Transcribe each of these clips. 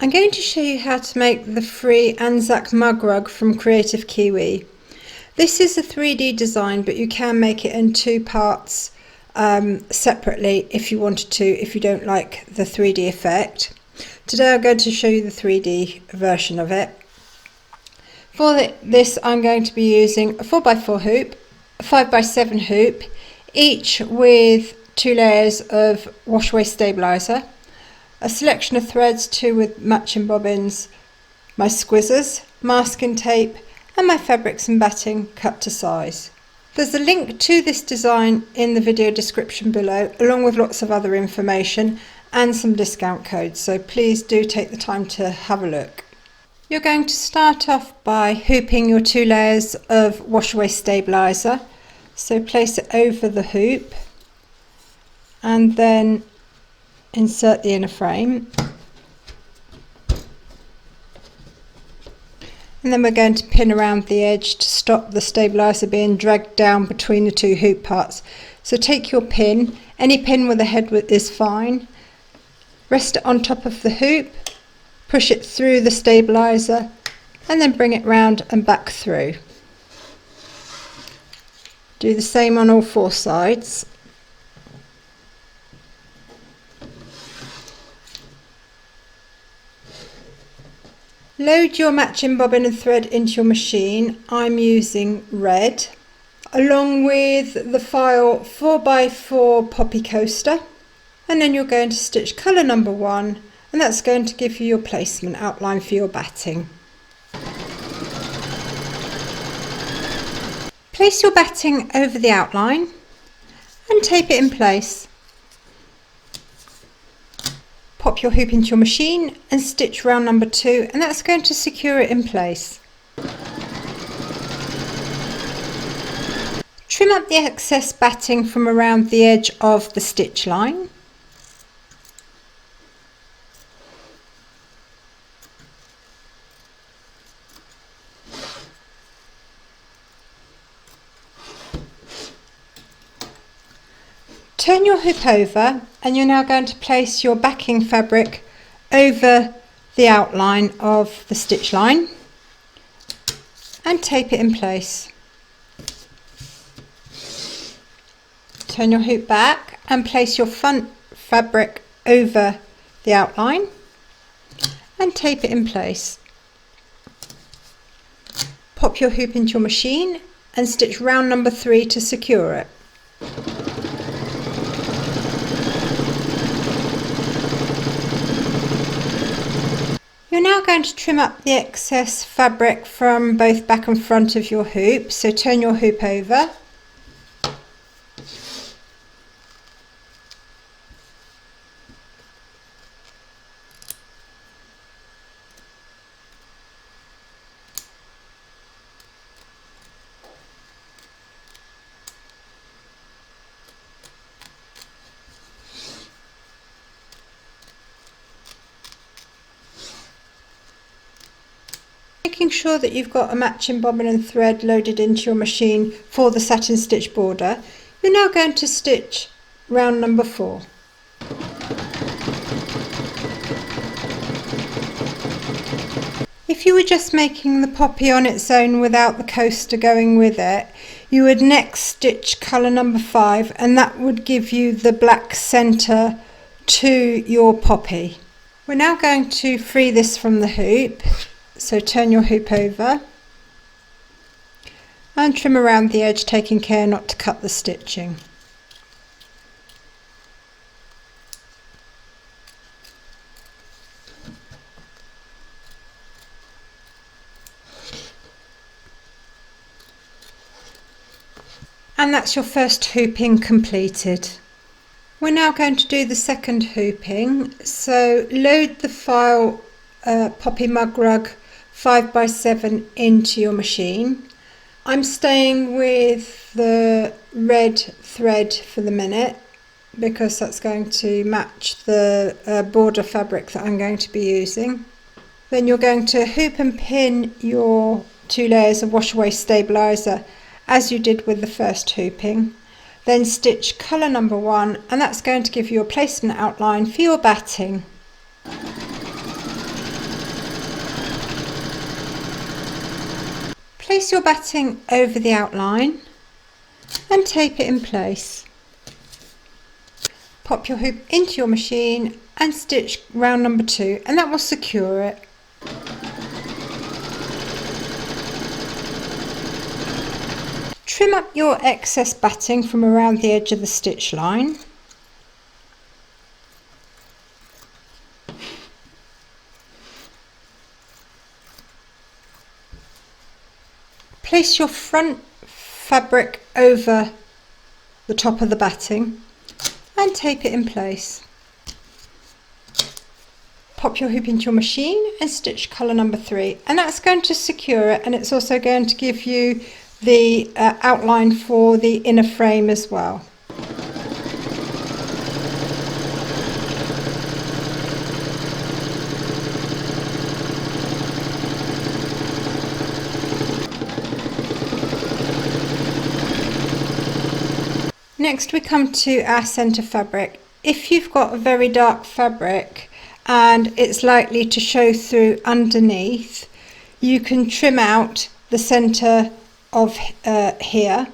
I'm going to show you how to make the free Anzac mug rug from Kreative Kiwi. This is a 3D design, but you can make it in two parts separately if you wanted to, if you don't like the 3D effect. Today I'm going to show you the 3D version of it. For this I'm going to be using a 4x4 hoop, a 5x7 hoop, each with 2 layers of wash away stabiliser, a selection of threads, 2 with matching bobbins, my squizzers, masking tape and my fabrics and batting cut to size. There's a link to this design in the video description below, along with lots of other information and some discount codes, so please do take the time to have a look. You're going to start off by hooping your 2 layers of wash away stabiliser, so place it over the hoop and then insert the inner frame, and then we're going to pin around the edge to stop the stabiliser being dragged down between the 2 hoop parts. So take your pin, any pin with a head width is fine, rest it on top of the hoop, push it through the stabiliser and then bring it round and back through. Do the same on all 4 sides. Load your matching bobbin and thread into your machine. I'm using red, along with the file 4x4 poppy coaster, and then you're going to stitch colour number 1, and that's going to give you your placement outline for your batting. Place your batting over the outline and tape it in place. Pop your hoop into your machine and stitch round number 2, and that's going to secure it in place. Trim up the excess batting from around the edge of the stitch line. Turn your hoop over and you're now going to place your backing fabric over the outline of the stitch line and tape it in place. Turn your hoop back and place your front fabric over the outline and tape it in place. Pop your hoop into your machine and stitch round number 3 to secure it. You're now going to trim up the excess fabric from both back and front of your hoop, so turn your hoop over. Making sure that you've got a matching bobbin and thread loaded into your machine for the satin stitch border, you're now going to stitch round number 4. If you were just making the poppy on its own without the coaster going with it, you would next stitch colour number 5, and that would give you the black centre to your poppy. We're now going to free this from the hoop. So turn your hoop over and trim around the edge, taking care not to cut the stitching. And that's your first hooping completed. We're now going to do the second hooping. So load the file Poppy Mug Rug 5x7 into your machine. I'm staying with the red thread for the minute because that's going to match the border fabric that I'm going to be using. Then you're going to hoop and pin your 2 layers of wash away stabiliser as you did with the first hooping. Then stitch colour number 1, and that's going to give you a placement outline for your batting. Place your batting over the outline and tape it in place. Pop your hoop into your machine and stitch round number 2, and that will secure it. Trim up your excess batting from around the edge of the stitch line. Place your front fabric over the top of the batting and tape it in place. Pop your hoop into your machine and stitch colour number 3, and that's going to secure it, and it's also going to give you the outline for the inner frame as well. Next we come to our centre fabric. If you've got a very dark fabric and it's likely to show through underneath, you can trim out the centre of here,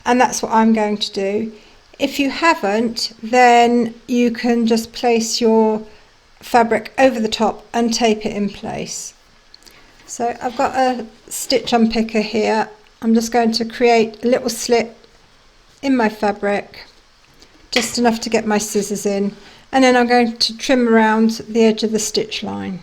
and that's what I'm going to do. If you haven't, then you can just place your fabric over the top and tape it in place. So I've got a stitch unpicker here. I'm just going to create a little slit in my fabric, just enough to get my scissors in, and then I'm going to trim around the edge of the stitch line.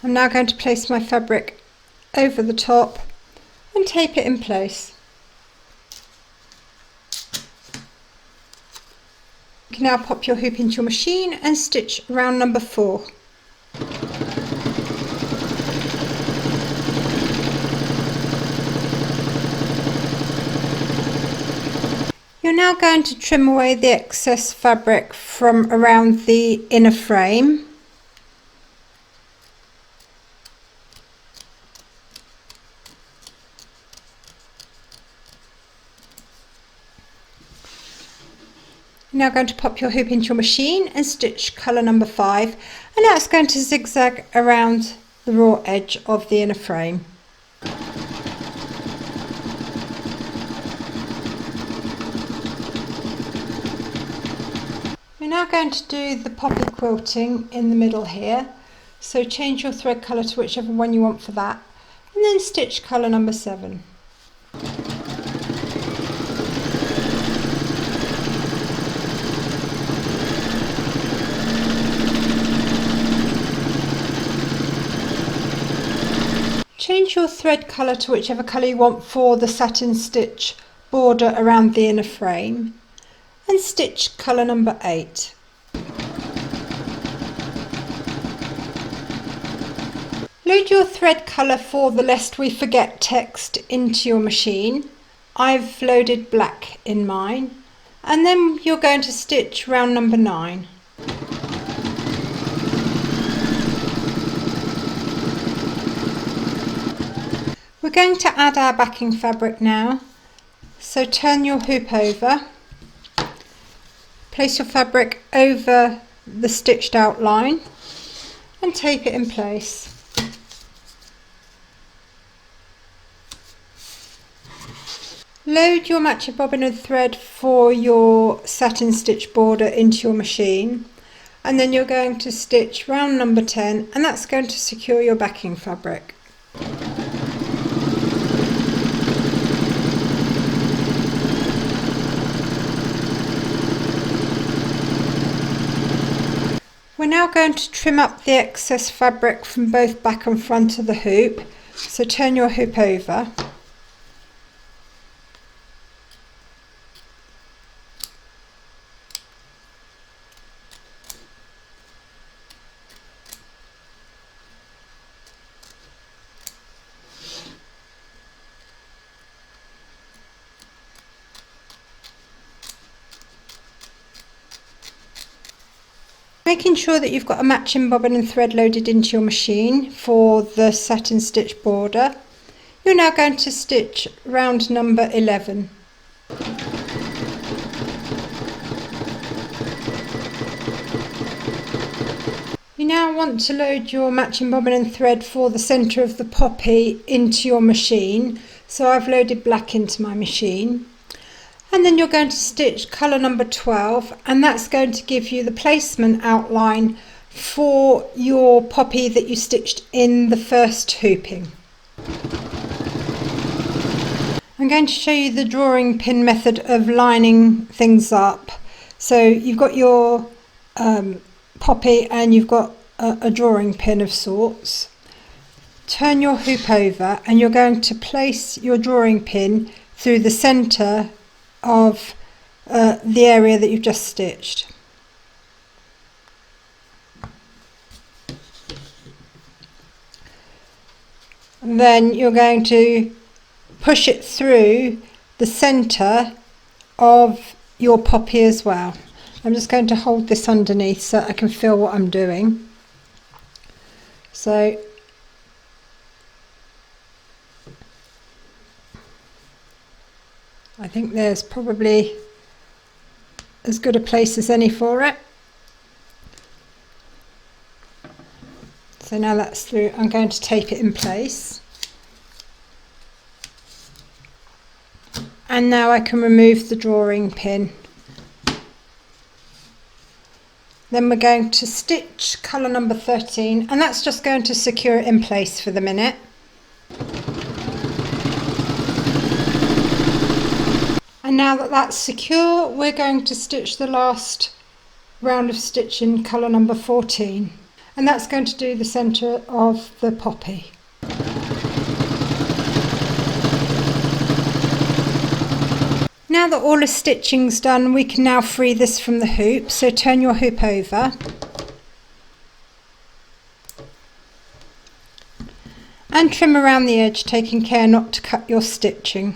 I'm now going to place my fabric over the top and tape it in place. You can now pop your hoop into your machine and stitch round number 4. You're now going to trim away the excess fabric from around the inner frame. You're now going to pop your hoop into your machine and stitch colour number 5, and that's going to zigzag around the raw edge of the inner frame. We're now going to do the poppy quilting in the middle here, so change your thread colour to whichever one you want for that, and then stitch colour number 7. Change your thread colour to whichever colour you want for the satin stitch border around the inner frame, and stitch colour number 8. Load your thread colour for the Lest We Forget text into your machine. I've loaded black in mine, and then you're going to stitch round number 9. We're going to add our backing fabric now, so turn your hoop over, place your fabric over the stitched outline and tape it in place. Load your matching bobbin and thread for your satin stitch border into your machine, and then you're going to stitch round number 10, and that's going to secure your backing fabric. We're now going to trim up the excess fabric from both back and front of the hoop, so turn your hoop over. Making sure that you've got a matching bobbin and thread loaded into your machine for the satin stitch border. You're now going to stitch round number 11. You now want to load your matching bobbin and thread for the centre of the poppy into your machine. So I've loaded black into my machine. And then you're going to stitch colour number 12, and that's going to give you the placement outline for your poppy that you stitched in the first hooping. I'm going to show you the drawing pin method of lining things up. So you've got your poppy and you've got a drawing pin of sorts. Turn your hoop over and you're going to place your drawing pin through the centre of the area that you've just stitched. And then you're going to push it through the centre of your poppy as well. I'm just going to hold this underneath so I can feel what I'm doing. So I think there's probably as good a place as any for it. So now that's through, I'm going to tape it in place. And now I can remove the drawing pin. Then we're going to stitch colour number 13, and that's just going to secure it in place for the minute. And now that that's secure, we're going to stitch the last round of stitching colour number 14, and that's going to do the centre of the poppy. Now that all the stitching's done, we can now free this from the hoop, so turn your hoop over. And trim around the edge, taking care not to cut your stitching.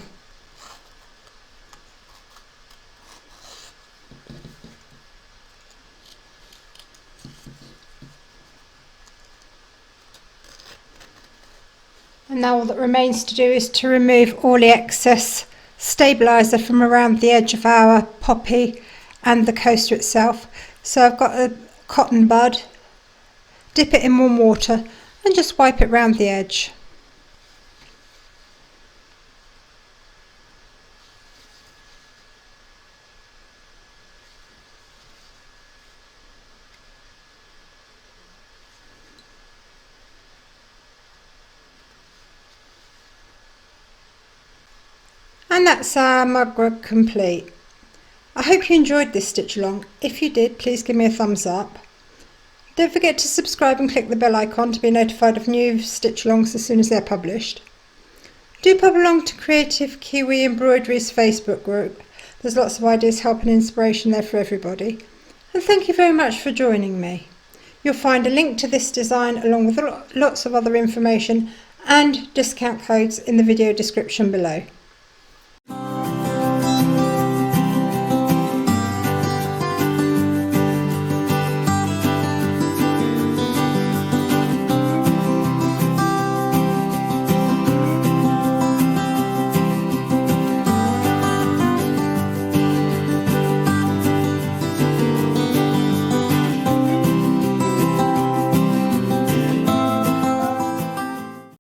And now all that remains to do is to remove all the excess stabiliser from around the edge of our poppy and the coaster itself. So I've got a cotton bud, dip it in warm water and just wipe it round the edge. And that's our mug rug complete. I hope you enjoyed this stitch along. If you did, please give me a thumbs up. Don't forget to subscribe and click the bell icon to be notified of new stitch alongs as soon as they're published. Do pop along to Kreative Kiwi Embroidery's Facebook group. There's lots of ideas, help and inspiration there for everybody. And thank you very much for joining me. You'll find a link to this design along with lots of other information and discount codes in the video description below.